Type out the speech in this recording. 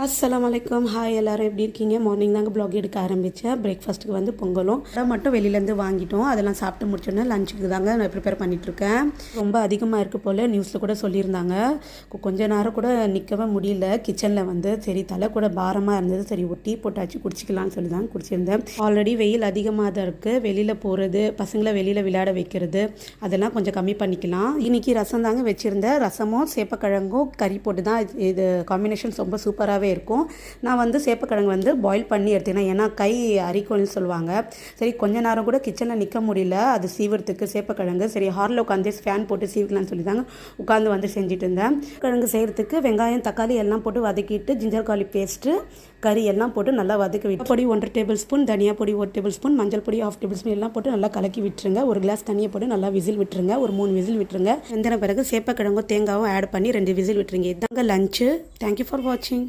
அஸ்ஸலாமு அலைக்கும். ஹாய், எல்லோரும் எப்படி இருக்கீங்க? மார்னிங் தாங்க ப்ளாக் எடுக்க ஆரம்பித்தேன். பிரேக்ஃபாஸ்ட்டுக்கு வந்து பொங்கலும் அதை மட்டும் வெளியிலேருந்து வாங்கிட்டோம். அதெல்லாம் சாப்பிட்டு முடிச்சோன்னே லஞ்சுக்கு தாங்க நான் ப்ரிப்பேர் பண்ணிகிட்ருக்கேன். ரொம்ப அதிகமாக இருக்குது போல், நியூஸில் கூட சொல்லியிருந்தாங்க. கொஞ்ச நேரம் கூட நிற்கவே முடியல கிச்சனில் வந்து. சரி, தலை கூட பாரமாக இருந்தது. சரி, ஒரு டீ போட்டாச்சு குடிச்சிக்கலாம்னு சொல்லி தான் குடிச்சிருந்தேன். ஆல்ரெடி வெயில் அதிகமாக தான் இருக்குது. வெளியில் போகிறது, பசங்களை வெளியில் விளையாட வைக்கிறது, அதெல்லாம் கொஞ்சம் கம்மி பண்ணிக்கலாம். இன்றைக்கி ரசம் தாங்க வச்சுருந்தேன். ரசமும் சேப்பக்கிழங்கும் கறி போட்டு தான் இது காம்பினேஷன்ஸ் ரொம்ப சூப்பராகவே இருக்கும். நான் வந்து சேப்பக்கிழங்கு வந்து பாயில் பண்ணி எடுத்துக்கினேன். ஏன்னா கை அரிக்கும்னு சொல்லுவாங்க. சரி, கொஞ்ச நேரம் கூட கிச்சனில் நிற்க முடியல அது சீவறதுக்கு சேப்பக்கிழங்கு. சரி, ஹாலில் உட்காந்து ஃபேன் போட்டு சீவிக்கலாம்னு சொல்லி தாங்க உட்காந்து வந்து செஞ்சுட்டு இருந்தேன். கிழங்கு செய்கிறதுக்கு வெங்காயம் தக்காளி எல்லாம் போட்டு வதக்கிட்டு ஜிஞ்சர் கார்லிக் பேஸ்ட்டு கறி எல்லாம் போட்டு நல்லா வதக்கி விட்டு பொடி 1 டேபிள் ஸ்பூன், தனியா பொடி 1 டேபிள் ஸ்பூன், மஞ்சள் பொடி 1/2 டேபிள் ஸ்பூன் எல்லாம் போட்டு நல்லா கலக்கி விட்டுருங்க. ஒரு கிளாஸ் தண்ணியை போட்டு நல்லா விசில் விட்டுருங்க. ஒரு 3 விசில் விட்டுருங்க. வெந்தின பிறகு சேப்பக்கிழங்கும் தேங்காவும் ஆட் பண்ணி 2 விசில் விட்டுருங்க. இதாங்க லஞ்சு. தேங்க்யூ ஃபார் வாட்சிங்.